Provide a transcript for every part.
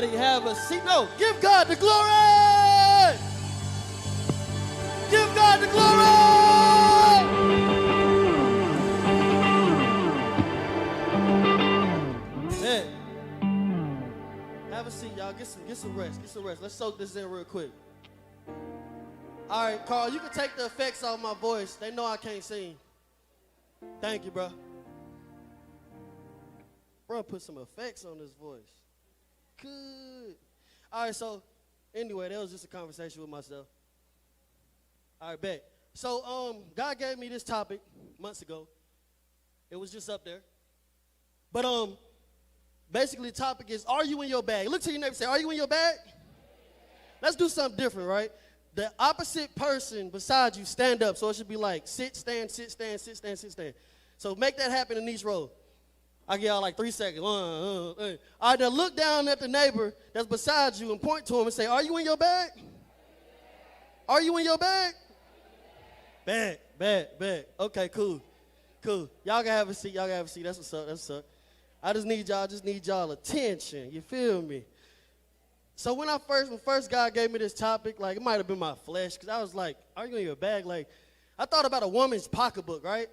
Everybody have a seat. No, give God the glory! Give God the glory! Hey, have a seat, y'all. Get some rest. Get some rest. Let's soak this in real quick. All right, Carl, you can take the effects off my voice. They know I can't sing. Thank you, bro. Bro, put some effects on this voice. Good. All right, so anyway, that was just a conversation with myself. All right, bet. So God gave me this topic months ago. It was just up there. But basically the topic is, are you in your bag? Look to your neighbor and say, are you in your bag? Let's do something different, right? The opposite person beside you stand up. So it should be like sit, stand, sit, stand, sit, stand, sit, stand. So make that happen in each row. I give y'all like 3 seconds. All right, now look down at the neighbor that's beside you and point to him and say, are you in your bag? Are you in your bag? Bag. Okay, cool. Y'all can have a seat. That's what's up. I just need y'all attention. You feel me? So when first God gave me this topic, like it might have been my flesh, because I was like, are you in your bag? Like, I thought about a woman's pocketbook, right?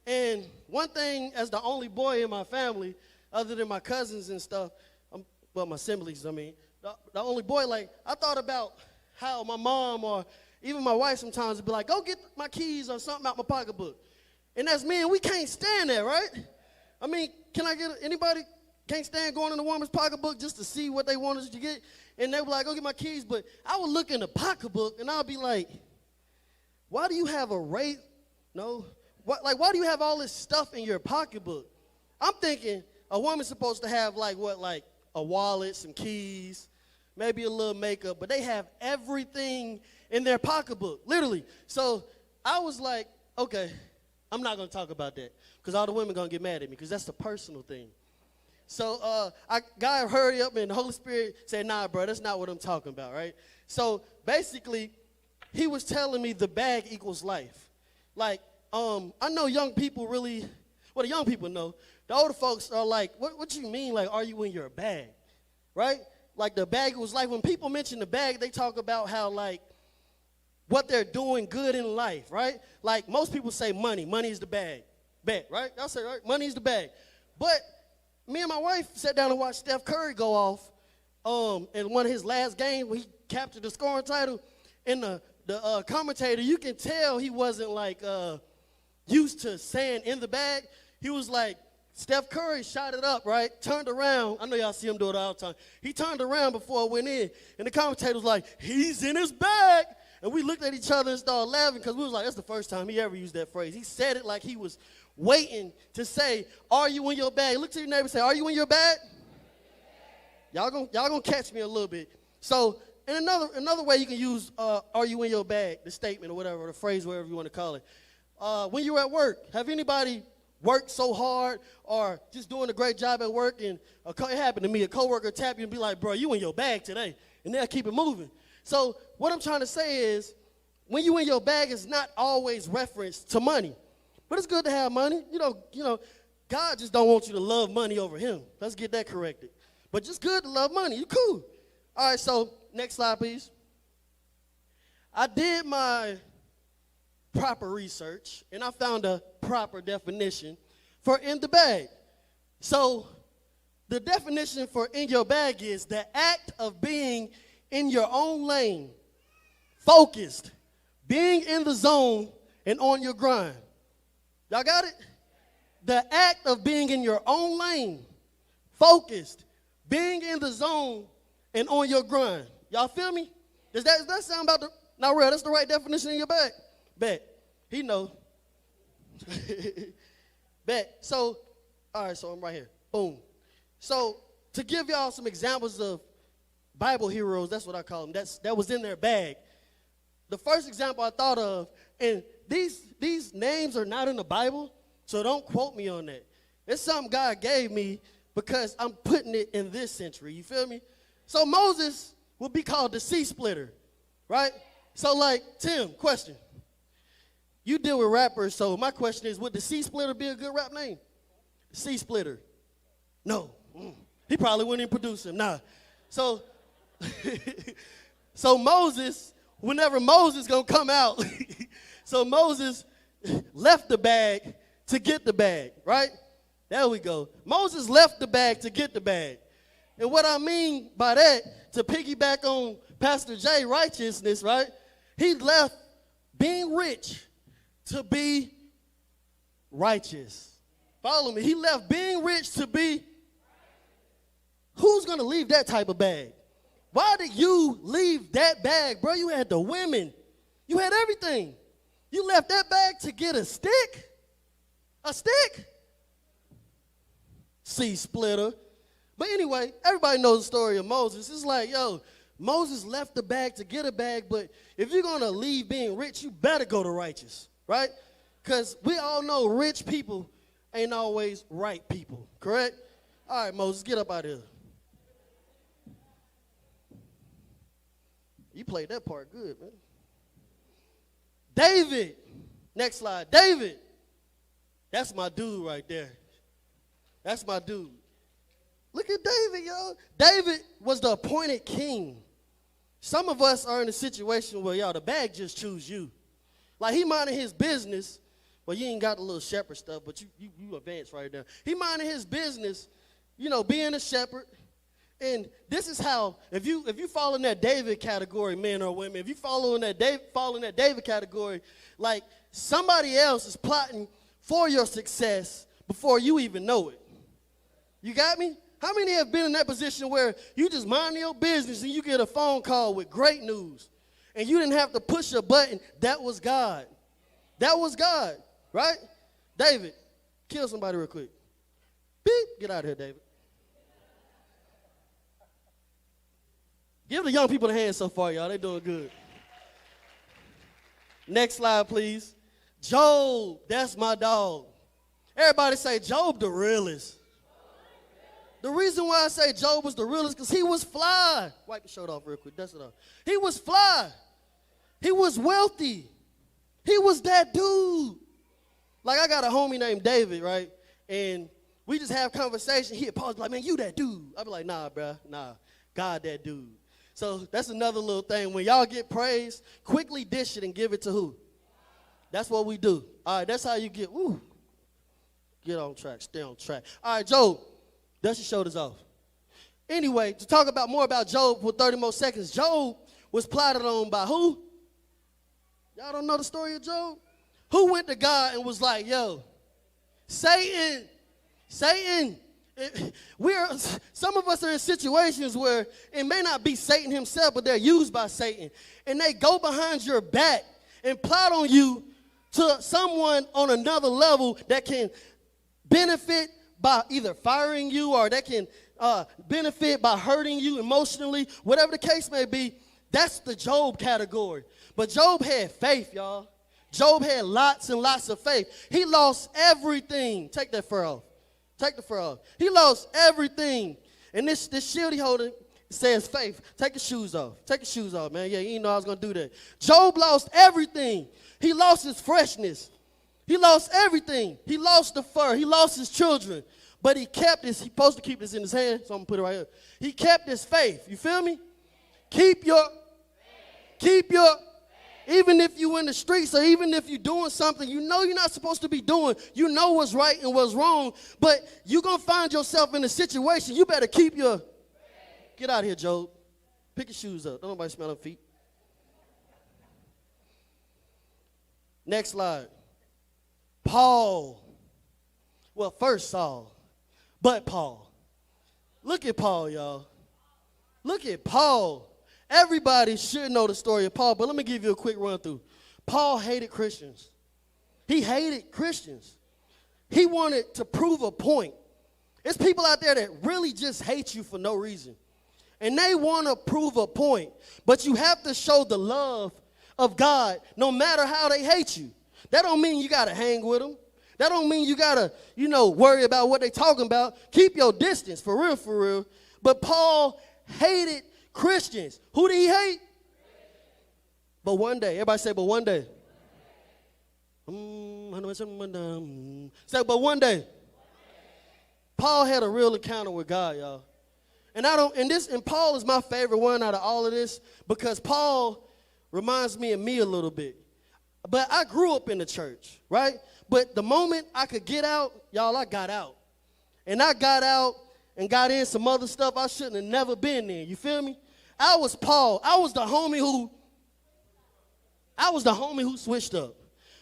And one thing, as the only boy in my family, other than my cousins and stuff, my siblings, the only boy, like, I thought about how my mom or even my wife sometimes would be like, go get my keys or something out my pocketbook. And as men, we can't stand that, right? I mean, can I get anybody can't stand going in the woman's pocketbook just to see what they wanted to get? And they were like, go get my keys. But I would look in the pocketbook and I'll be like, why do you have a rate? No. Why do you have all this stuff in your pocketbook? I'm thinking a woman's supposed to have like a wallet, some keys, maybe a little makeup, but they have everything in their pocketbook, literally. So I was like, okay, I'm not going to talk about that because all the women going to get mad at me because that's the personal thing. So God hurried up and the Holy Spirit said, nah, bro, that's not what I'm talking about, right? So basically, he was telling me the bag equals life. Like, I know young people really, well, the young people know. The older folks are like, what you mean, like, are you in your bag, right? Like, the bag was like, when people mention the bag, they talk about how, like, what they're doing good in life, right? Like, most people say money. Money is the bag, right? Y'all say, right? Money is the bag. But me and my wife sat down and watched Steph Curry go off in one of his last games when he captured the scoring title. And the commentator, you can tell he wasn't, like, used to saying in the bag. He was like, Steph Curry shot it up, right? Turned around. I know y'all see him do it all the time. He turned around before it went in. And the commentator was like, he's in his bag. And we looked at each other and started laughing because we was like, that's the first time he ever used that phrase. He said it like he was waiting to say, are you in your bag? Look to your neighbor and say, are you in your bag? Y'all gonna catch me a little bit. So, and another way you can use are you in your bag, the statement or whatever, the phrase, whatever you want to call it. When you're at work, have anybody worked so hard or just doing a great job at work and it happened to me, a coworker tap you and be like, bro, you in your bag today, and they'll keep it moving. So what I'm trying to say is when you in your bag is not always reference to money, but it's good to have money. You know, God just don't want you to love money over him. Let's get that corrected. But just good to love money. You cool. All right, so next slide, please. I did my proper research, and I found a proper definition for in the bag. So the definition for in your bag is the act of being in your own lane, focused, being in the zone, and on your grind. Y'all got it? The act of being in your own lane, focused, being in the zone, and on your grind. Y'all feel me? Does that sound about not real? That's the right definition in your bag? Bet. He know. Bet. So, all right, so I'm right here. Boom. So, to give y'all some examples of Bible heroes, that's what I call them. That was in their bag. The first example I thought of, and these names are not in the Bible, so don't quote me on that. It's something God gave me because I'm putting it in this century. You feel me? So Moses would be called the sea splitter, right? So like, Tim, question. You deal with rappers, so my question is, would the sea splitter be a good rap name? Sea splitter. No. He probably wouldn't even produce him. Nah. So, so Moses, whenever Moses gonna come out, so Moses left the bag to get the bag, right? There we go. Moses left the bag to get the bag. And what I mean by that, to piggyback on Pastor Jay righteousness, right? He left being rich to be righteous. Follow me. He left being rich to be. Who's going to leave that type of bag? Why did you leave that bag, bro? You had the women. You had everything. You left that bag to get a stick? A stick? Sea splitter. But anyway, everybody knows the story of Moses. It's like, yo, Moses left the bag to get a bag, but if you're going to leave being rich, you better go to righteous, right? Because we all know rich people ain't always right people, correct? All right, Moses, get up out of here. You played that part good, man. David. Next slide. David. That's my dude right there. That's my dude. Look at David, yo. David was the appointed king. Some of us are in a situation where, y'all, the bag just choose you. Like, he minding his business. Well, you ain't got the little shepherd stuff, but you advance right there. He minding his business, you know, being a shepherd. And this is how, if you fall in that David category, men or women, if you fall in that David category, like somebody else is plotting for your success before you even know it. You got me? How many have been in that position where you just mind your business and you get a phone call with great news and you didn't have to push a button? That was God. That was God, right? David, kill somebody real quick. Beep, get out of here, David. Give the young people a hand so far, y'all. They doing good. Next slide, please. Job, that's my dog. Everybody say Job the realest. The reason why I say Job was the realest because he was fly. Wipe your shirt off real quick. Dust it off. He was fly. He was wealthy. He was that dude. Like, I got a homie named David, right? And we just have conversation. He'd pause like, man, you that dude. I'd be like, nah, bro, nah. God that dude. So that's another little thing. When y'all get praise, quickly dish it and give it to who? That's what we do. All right, that's how you get on track, stay on track. All right, Job, dust your shoulders off. Anyway, to talk about more about Job for 30 more seconds, Job was plotted on by who? Y'all don't know the story of Job? Who went to God and was like, yo, Satan, some of us are in situations where it may not be Satan himself, but they're used by Satan. And they go behind your back and plot on you to someone on another level that can benefit by either firing you or that can benefit by hurting you emotionally, whatever the case may be. That's the Job category. But Job had faith, y'all. Job had lots and lots of faith. He lost everything. Take that fur off. Take the fur off. He lost everything. And this shield he holding says faith. Take your shoes off. Take your shoes off, man. Yeah, you didn't know I was going to do that. Job lost everything. He lost his freshness. He lost everything. He lost the fur. He lost his children. But he kept this. He's supposed to keep this in his hand, so I'm going to put it right here. He kept his faith. You feel me? Keep your, even if you're in the streets or even if you're doing something you know you're not supposed to be doing, you know what's right and what's wrong, but you're going to find yourself in a situation, you better keep your, get out of here, Job. Pick your shoes up. Don't nobody smell them feet. Next slide. Paul. Well, first Saul, but Paul. Look at Paul, y'all. Look at Paul. Everybody should know the story of Paul, but let me give you a quick run through. Paul hated Christians. He hated Christians. He wanted to prove a point. There's people out there that really just hate you for no reason. And they want to prove a point. But you have to show the love of God no matter how they hate you. That don't mean you got to hang with them. That don't mean you got to, worry about what they talking about. Keep your distance, for real, for real. But Paul hated Christians. Who did he hate? But one day. Everybody say, but one day. Say, but one day. Paul had a real encounter with God, y'all. And Paul is my favorite one out of all of this because Paul reminds me of me a little bit. But I grew up in the church, right? But the moment I could get out, y'all, I got out. And I got out and got in some other stuff I shouldn't have never been in. You feel me? I was Paul. I was the homie who switched up.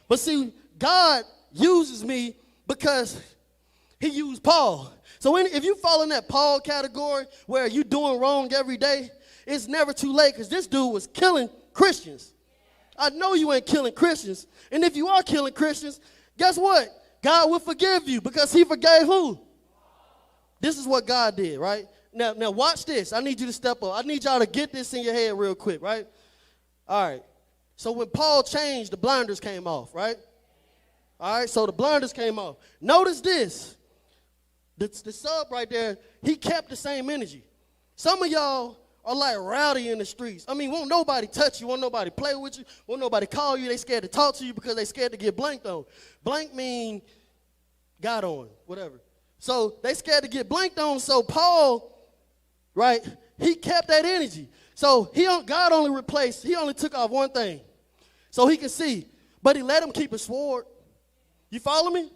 But see, God uses me because he used Paul. So if you fall in that Paul category where you doing wrong every day, it's never too late because this dude was killing Christians. I know you ain't killing Christians. And if you are killing Christians, guess what? God will forgive you because he forgave who? This is what God did, right? Now watch this. I need you to step up. I need y'all to get this in your head real quick, right? All right. So when Paul changed, the blinders came off, right? All right, so the blinders came off. Notice this. The sub right there, he kept the same energy. Some of y'all are like rowdy in the streets. I mean, won't nobody touch you, won't nobody play with you, won't nobody call you. They scared to talk to you because they scared to get blanked on. Blank mean got on, whatever. So they scared to get blanked on. So Paul, right, he kept that energy. So God only took off one thing so he can see. But he let him keep his sword. You follow me?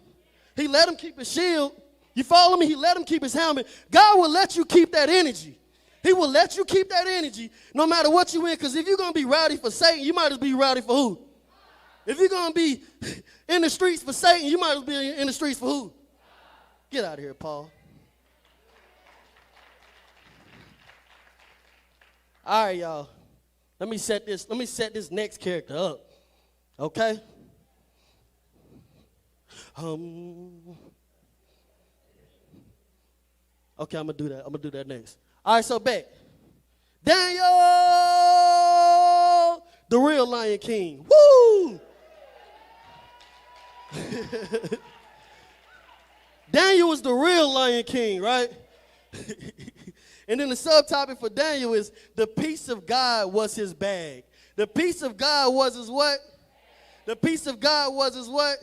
He let him keep his shield. You follow me? He let him keep his helmet. God will let you keep that energy. He will let you keep that energy no matter what you in. Because if you're going to be rowdy for Satan, you might as well be rowdy for who? If you're going to be in the streets for Satan, you might as well be in the streets for who? Get out of here, Paul. All right, y'all. Let me set this next character up. Okay? Okay, I'm gonna do that next. All right, so back. Daniel, the real Lion King. Woo! Daniel was the real Lion King, right? And then the subtopic for Daniel is the peace of God was his bag. The peace of God was his what? The peace of God was his what?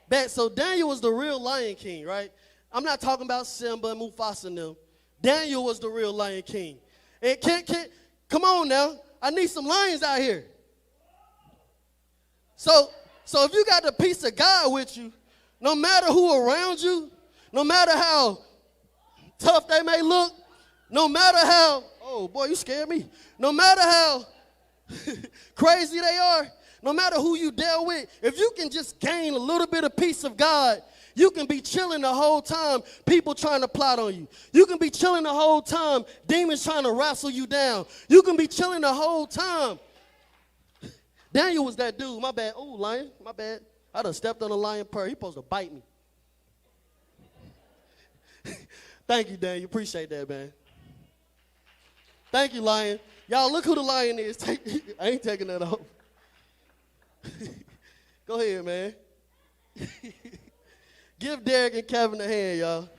Bag. So Daniel was the real Lion King, right? I'm not talking about Simba and Mufasa and them. Daniel was the real Lion King. And come on now. I need some lions out here. So if you got the peace of God with you, no matter who around you, no matter how tough they may look, no matter how, oh boy, you scared me. No matter how crazy they are, no matter who you deal with, if you can just gain a little bit of peace of God, you can be chilling the whole time, people trying to plot on you. You can be chilling the whole time, demons trying to wrestle you down. You can be chilling the whole time. Daniel was that dude. My bad. Oh, lion. My bad. I done stepped on a lion purr. He supposed to bite me. Thank you, Daniel. Appreciate that, man. Thank you, lion. Y'all, look who the lion is. I ain't taking that off. Go ahead, man. Give Derek and Kevin a hand, y'all.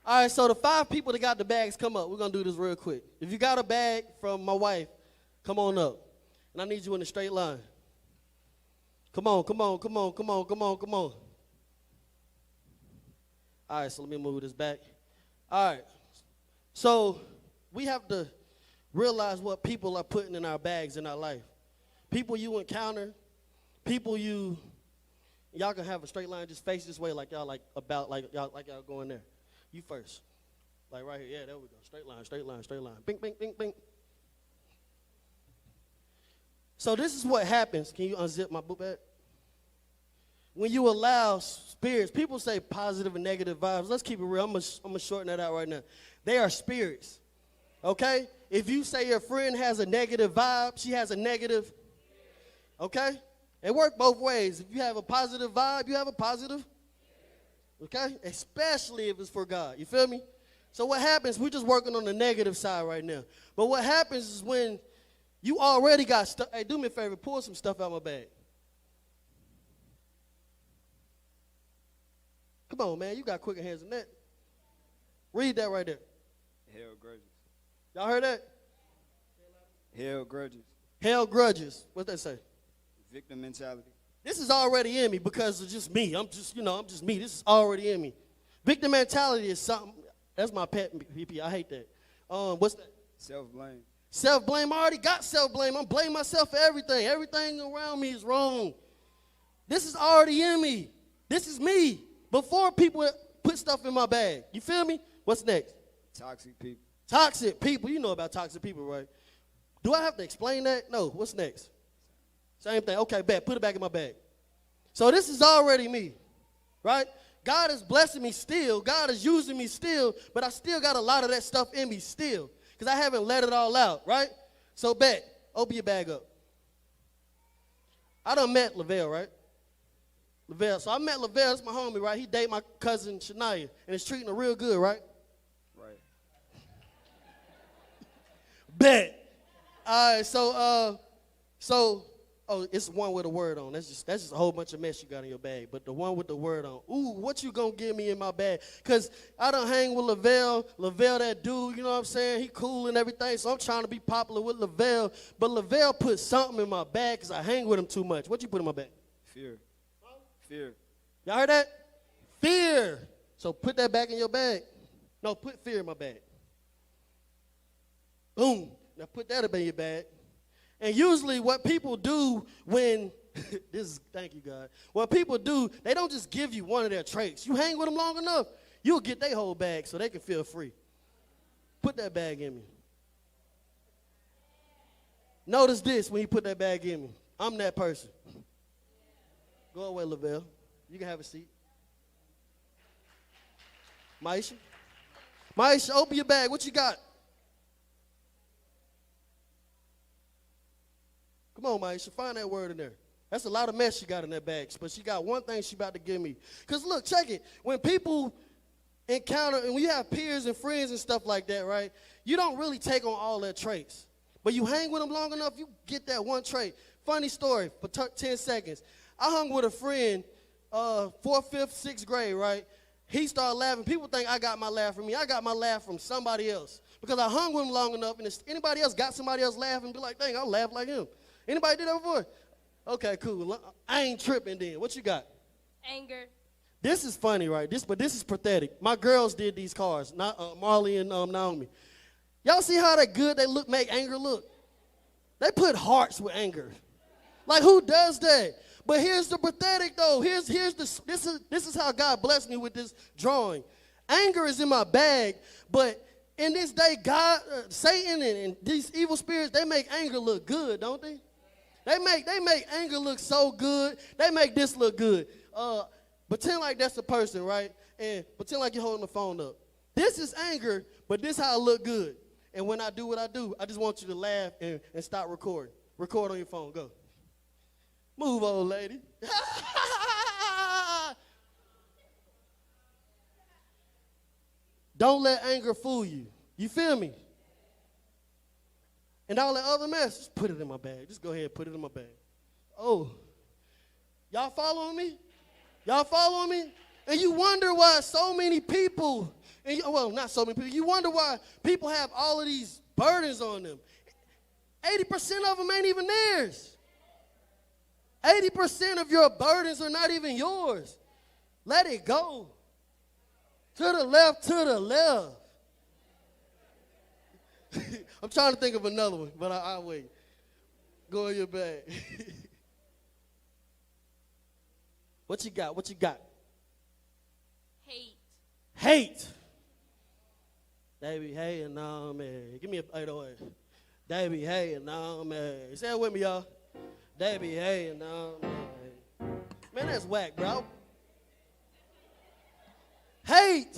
All right, so the 5 people that got the bags, come up. We're going to do this real quick. If you got a bag from my wife, come on up. And I need you in a straight line. Come on, come on, come on, come on, come on, come on. All right, so let me move this back. All right. So we have to realize what people are putting in our bags in our life. People you encounter, people y'all can have a straight line, just face this way like y'all y'all going there. You first. Like right here. Yeah, there we go. Straight line, straight line, straight line. Bing, bing, bing, bing. So this is what happens. Can you unzip my book bag? When you allow spirits, people say positive and negative vibes. Let's keep it real. I'm gonna shorten that out right now. They are spirits. Okay? If you say your friend has a negative vibe, she has a negative. Okay? It works both ways. If you have a positive vibe, you have a positive. Okay? Especially if it's for God. You feel me? So what happens, we're just working on the negative side right now. But what happens is when you already got stuff. Hey, do me a favor, pull some stuff out of my bag. Come on, man. You got quicker hands than that. Read that right there. Held grudges. Y'all heard that? Held grudges. Held grudges. What's that say? Victim mentality. This is already in me because it's just me. I'm just me. This is already in me. Victim mentality is something. That's my pet PP. I hate that. What's that? Self-blame. Self-blame. I already got self-blame. I'm blaming myself for everything. Everything around me is wrong. This is already in me. This is me. Before people put stuff in my bag. You feel me? What's next? Toxic people. Toxic people. You know about toxic people, right? Do I have to explain that? No. What's next? Same thing. Okay, bet. Put it back in my bag. So this is already me, right? God is blessing me still. God is using me still, but I still got a lot of that stuff in me still because I haven't let it all out, right? So bet. Open your bag up. I done met Lavelle, right? Lavelle. So I met Lavelle. That's my homie, right? He dated my cousin Shania, and is treating her real good, right? Right. Bet. All right, oh, it's one with a word on. That's just a whole bunch of mess you got in your bag. But the one with the word on, ooh, what you gonna give me in my bag? Because I done hang with Lavelle, that dude, you know what I'm saying? He cool and everything, so I'm trying to be popular with Lavelle. But Lavelle put something in my bag because I hang with him too much. What you put in my bag? Fear. Fear. Y'all heard that? Fear. So put that back in your bag. No, put fear in my bag. Boom. Now put that up in your bag. And usually what people do when, thank you, God. What people do, they don't just give you one of their traits. You hang with them long enough, you'll get their whole bag so they can feel free. Put that bag in me. Notice this when you put that bag in me. I'm that person. Go away, Lavelle. You can have a seat. Maisha, open your bag. What you got? Come on, Maisha, find that word in there. That's a lot of mess she got in that bag, but she got one thing she about to give me. Because look, check it. When people encounter, and when you have peers and friends and stuff like that, right, you don't really take on all their traits. But you hang with them long enough, you get that one trait. Funny story for 10 seconds. I hung with a friend, 4th, 5th, 6th grade, right? He started laughing. People think I got my laugh from me. I got my laugh from somebody else. Because I hung with him long enough, and if anybody else got somebody else laughing, be like, dang, I'll laugh like him. Anybody did that before? Okay, cool. I ain't tripping then. What you got? Anger. This is funny, right? But this is pathetic. My girls did these cards, not Marley and Naomi. Y'all see how that good they look, make anger look? They put hearts with anger. Like, who does that? But here's the pathetic, though. This is how God blessed me with this drawing. Anger is in my bag, but in this day, God, Satan and these evil spirits, they make anger look good, don't they? They make anger look so good. They make this look good. Pretend like that's a person, right? And pretend like you're holding the phone up. This is anger, but this how I look good. And when I do what I do, I just want you to laugh and stop recording. Record on your phone. Go. Move, old lady. Don't let anger fool you. You feel me? And all that other mess, just put it in my bag. Just go ahead and put it in my bag. Oh, y'all following me? Y'all following me? And you wonder why so many people, well, not so many people, you wonder why people have all of these burdens on them. 80% of them ain't even theirs. 80% of your burdens are not even yours. Let it go. To the left, to the left. I'm trying to think of another one, but I'll wait. Go in your bag. What you got? What you got? Hate. Hate. They be hating on me. Give me a 808. They be hating on me. Say it with me, y'all. They be hating on me. Man, that's whack, bro. Hate.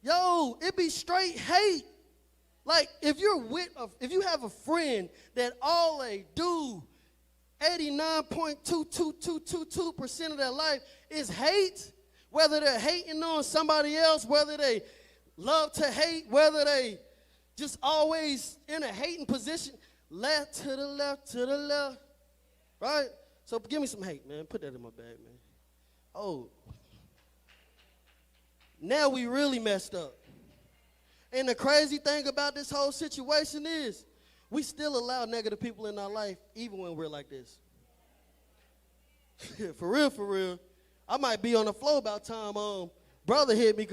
Yo, it be straight hate. Like, if you have a friend that all they do, 89.22222% of their life is hate, whether they're hating on somebody else, whether they love to hate, whether they just always in a hating position, left to the left, to the left, right? So give me some hate, man. Put that in my bag, man. Oh. Now we really messed up. And the crazy thing about this whole situation is we still allow negative people in our life even when we're like this. For real, for real. I might be on the floor about time brother hit me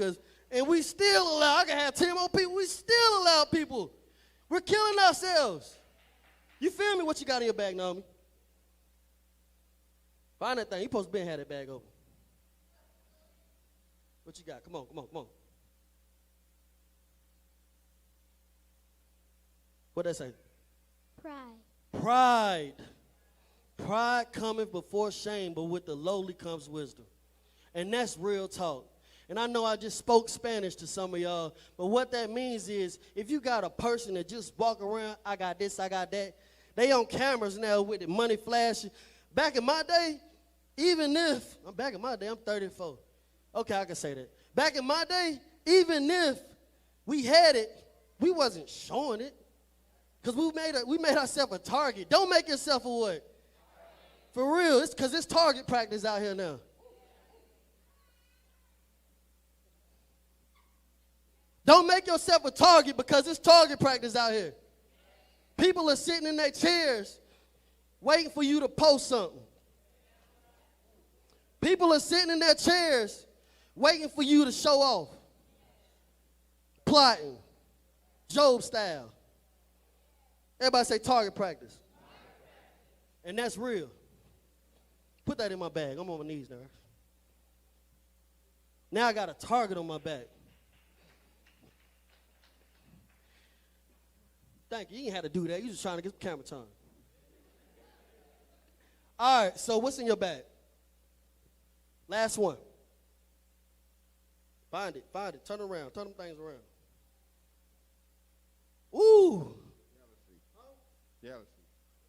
and we still allow, I can have 10 more people, we still allow people. We're killing ourselves. You feel me? What you got in your bag, Naomi? Find that thing. You supposed to be had that bag open. What you got? Come on, come on, come on. What that say? Pride. Pride. Pride cometh before shame, but with the lowly comes wisdom. And that's real talk. And I know I just spoke Spanish to some of y'all, but what that means is if you got a person that just walk around, I got this, I got that, they on cameras now with the money flashing. Back in my day, I'm 34. Okay, I can say that. Back in my day, even if we had it, we wasn't showing it. Because we made ourselves a target. Don't make yourself a what? For real, it's because it's target practice out here now. Don't make yourself a target because it's target practice out here. People are sitting in their chairs waiting for you to post something. People are sitting in their chairs waiting for you to show off. Plotting. Job style. Everybody say target practice. And that's real. Put that in my bag. I'm on my knees now. Now I got a target on my back. Thank you. You ain't had to do that. You just trying to get camera time. All right, so what's in your bag? Last one. Find it. Turn around. Turn them things around. Ooh. Jealousy.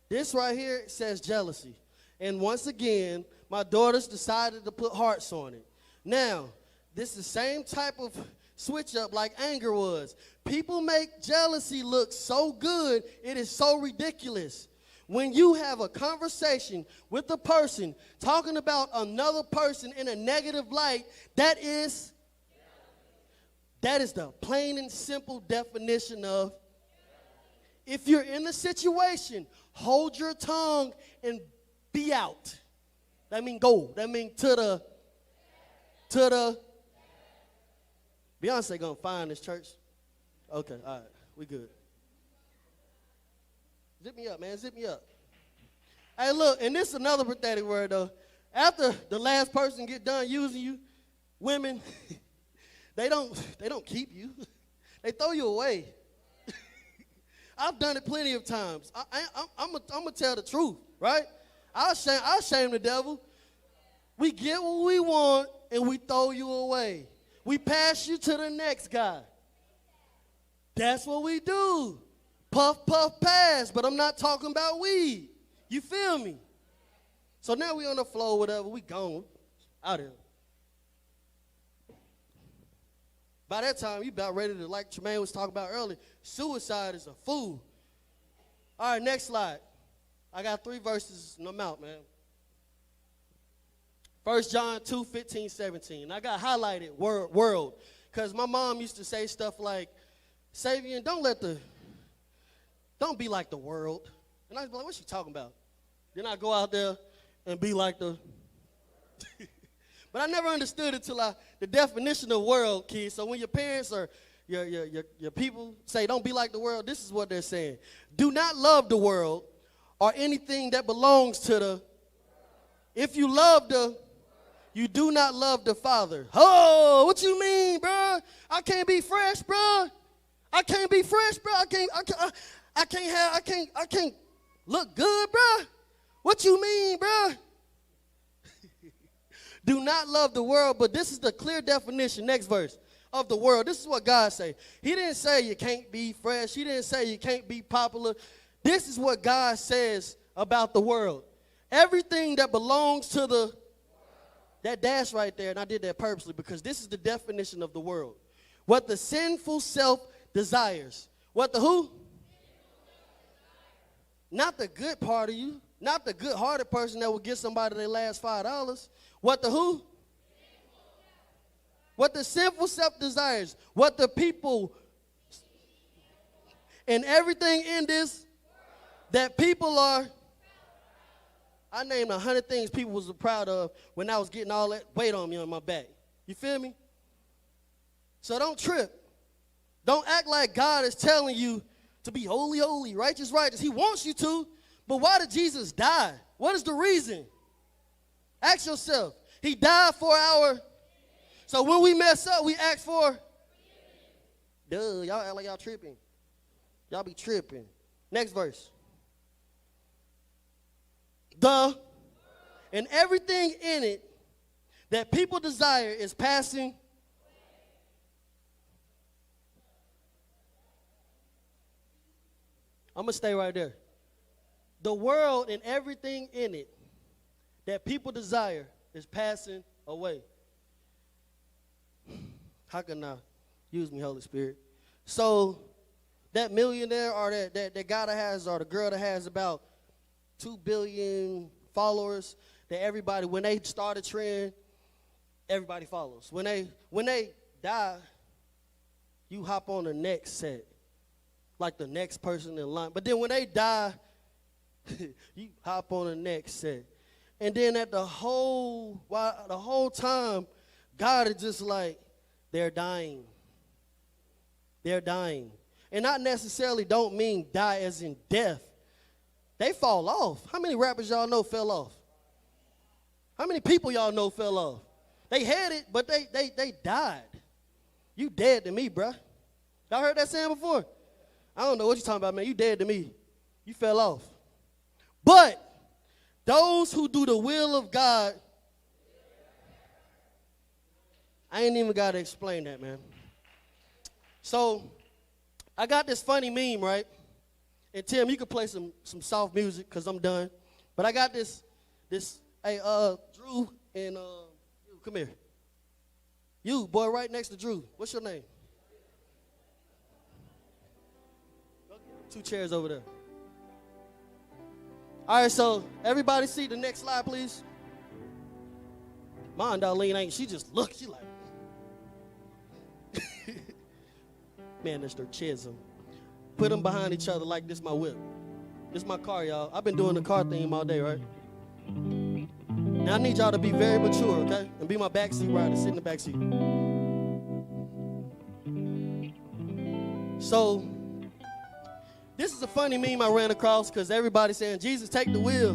This right here says jealousy. And once again, my daughters decided to put hearts on it. Now, this is the same type of switch up like anger was. People make jealousy look so good, it is so ridiculous. When you have a conversation with a person talking about another person in a negative light, that is the plain and simple definition of. If you're in the situation, hold your tongue and be out. That mean go. That mean to the. Beyonce gonna find this church. Okay, all right, we good. Zip me up, man, zip me up. Hey, look, and this is another pathetic word, though. After the last person get done using you, women, they don't keep you. They throw you away. I've done it plenty of times. I'm gonna tell the truth, right? I'll shame the devil. We get what we want, and we throw you away. We pass you to the next guy. That's what we do. Puff, puff, pass, but I'm not talking about weed. You feel me? So now we on the floor, whatever, we gone. Out here. By that time, you about ready to, like Tremaine was talking about earlier, suicide is a fool. All right, next slide. I got 3 verses and I'm out, man. 1 John 2, 15, 17. I got highlighted world because my mom used to say stuff like, Savian, don't be like the world. And I was like, what's she talking about? Then I go out there and be like the. But I never understood it till the definition of world, kids. So when your parents or your people say don't be like the world, this is what they're saying. Do not love the world or anything that belongs to the. If you love you do not love the Father. Oh, what you mean, bro? I can't be fresh, bro. I can't be fresh, bro. I can't look good, bro. What you mean, bro? Do not love the world, but this is the clear definition, next verse, of the world. This is what God say. He didn't say you can't be fresh. He didn't say you can't be popular. This is what God says about the world. Everything that belongs to that dash right there, and I did that purposely because this is the definition of the world. What the sinful self desires. What the who? Not the good part of you. Not the good-hearted person that will give somebody their last $5. What the who? What the sinful self desires. What the people and everything in this that people are. I named 100 things people was proud of when I was getting all that weight on me on my back. You feel me? So don't trip. Don't act like God is telling you to be holy, holy, righteous, righteous. He wants you to, but why did Jesus die? What is the reason? Ask yourself. He died for our. So when we mess up, we ask for. Duh, y'all act like y'all tripping. Y'all be tripping. Next verse. And everything in it that people desire is passing. I'm going to stay right there. The world and everything in it that people desire is passing away. How can I use me, Holy Spirit? So that millionaire or that guy that has or the girl that has about 2 billion followers, that everybody, when they start a trend, everybody follows. When they die, you hop on the next set, like the next person in line. But then when they die, you hop on the next set. And then at the whole time, God is just like, they're dying. They're dying. And not necessarily don't mean die as in death. They fall off. How many rappers y'all know fell off? How many people y'all know fell off? They had it, but they died. You dead to me, bruh. Y'all heard that saying before? I don't know what you're talking about, man. You dead to me. You fell off. But those who do the will of God, I ain't even got to explain that, man. So I got this funny meme, right? And Tim, you can play some soft music because I'm done. But I got this, hey, Drew and you, come here. You, boy, right next to Drew. What's your name? 2 chairs over there. All right, so everybody see the next slide, please. Mine, Darlene, ain't. She just look. She like, man, that's their Chisholm. Put them behind each other like this my whip. This my car, y'all. I've been doing the car theme all day, right? Now I need y'all to be very mature, okay? And be my backseat rider. Sit in the backseat. So this is a funny meme I ran across because everybody's saying, Jesus, take the wheel.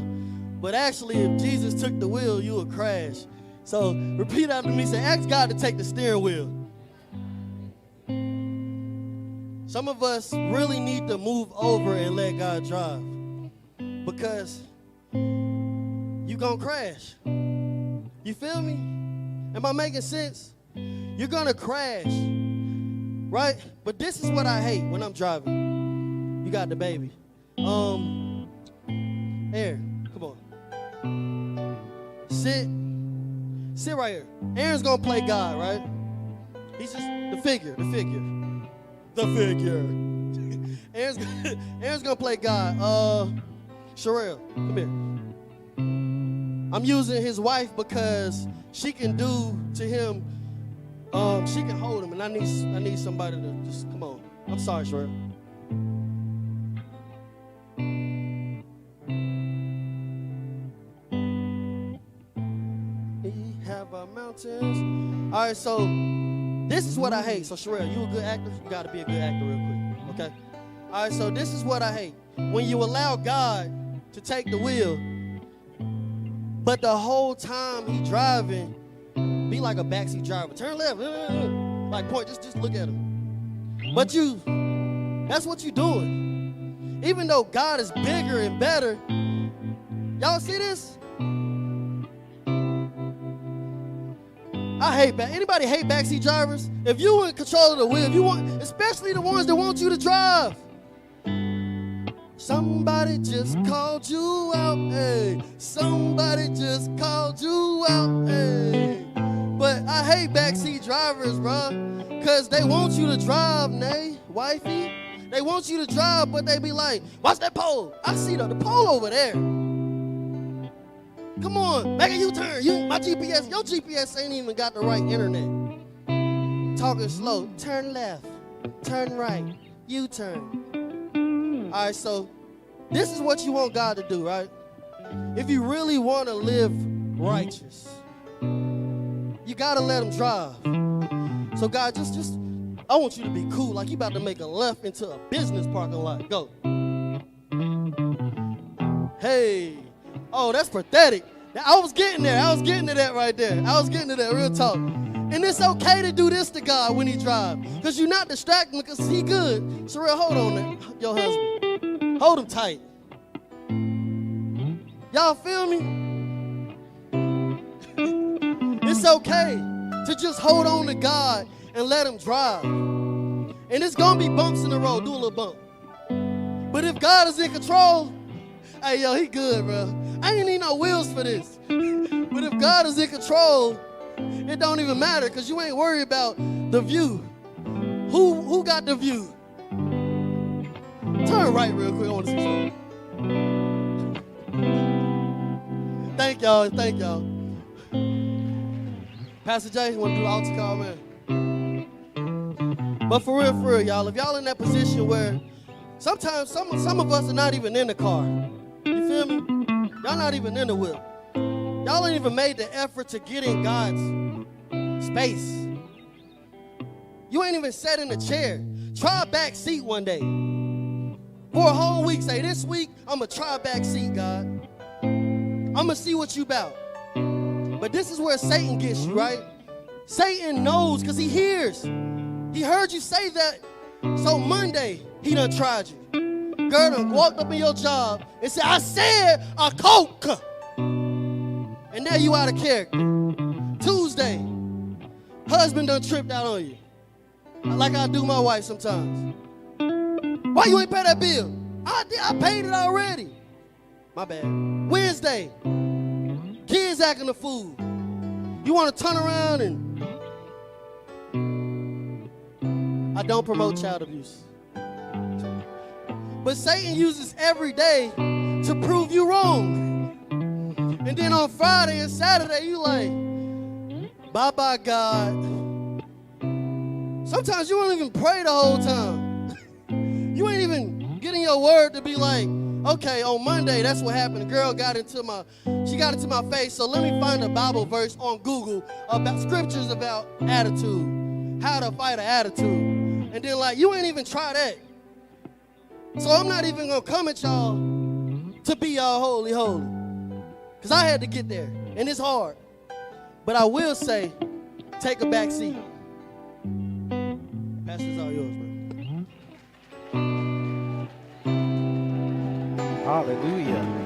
But actually, if Jesus took the wheel, you would crash. So repeat after me. Say, ask God to take the steering wheel. Some of us really need to move over and let God drive because you're going to crash. You feel me? Am I making sense? You're going to crash, right? But this is what I hate when I'm driving. You got the baby. Aaron, come on. Sit right here. Aaron's going to play God, right? He's just the figure. Aaron's gonna play God. Sherelle, come here. I'm using his wife because she can do to him. She can hold him, and I need somebody to just come on. I'm sorry, Sherelle. We have our mountains. All right, so. This is what I hate. So, Sherelle, you a good actor? You got to be a good actor real quick, okay? All right, so this is what I hate. When you allow God to take the wheel, but the whole time he driving, be like a backseat driver. Turn left, like point, just look at him. But that's what you're doing. Even though God is bigger and better, y'all see this? I hate anybody hate backseat drivers? If you in control of the wheel, if you want, especially the ones that want you to drive. Somebody just called you out, hey. Somebody just called you out, hey. But I hate backseat drivers, bro, because they want you to drive, nay, wifey. They want you to drive, but they be like, watch that pole. I see the pole over there. Come on, make a U-turn. My GPS, your GPS ain't even got the right internet. Talking slow. Turn left, turn right, U-turn. All right, so this is what you want God to do, right? If you really want to live righteous, you got to let him drive. So God, just, I want you to be cool, like you about to make a left into a business parking lot. Go. Hey. Oh, that's pathetic. I was getting there. I was getting to that right there. I was getting to that, real talk. And it's okay to do this to God when he drives, because you're not distracting because he good. Sherelle, hold on there, your husband. Hold him tight. Y'all feel me? It's okay to just hold on to God and let him drive. And it's going to be bumps in the road. Do a little bump. But if God is in control, hey, yo, he good, bro. I ain't need no wheels for this. But if God is in control, it don't even matter because you ain't worried about the view. Who got the view? Turn right real quick. I want to see something. Thank y'all. Thank y'all. Pastor Jay, want to do altar call, man? But for real, y'all, if y'all in that position where sometimes some of us are not even in the car. You feel me? Y'all not even in the whip. Y'all ain't even made the effort to get in God's space. You ain't even sat in a chair. Try a back seat one day. For a whole week, say, this week, I'm going to try a back seat, God. I'm going to see what you about. But this is where Satan gets you, right? Satan knows because he hears. He heard you say that. So Monday, he done tried you. Girl done walked up in your job and said, I said a Coke. And now you out of character. Tuesday, husband done tripped out on you. Like I do my wife sometimes. Why you ain't pay that bill? I paid it already. My bad. Wednesday, kids acting a fool. You want to turn around and... I don't promote child abuse. But Satan uses every day to prove you wrong. And then on Friday and Saturday, you like, bye-bye, God. Sometimes you don't even pray the whole time. You ain't even getting your word to be like, okay, on Monday, that's what happened. The girl got into my face, so let me find a Bible verse on Google about scriptures about attitude, how to fight an attitude. And then like, you ain't even try that. So I'm not even going to come at y'all to be y'all holy. Because I had to get there, and it's hard. But I will say, take a back seat. Pastor's all yours, man. Hallelujah.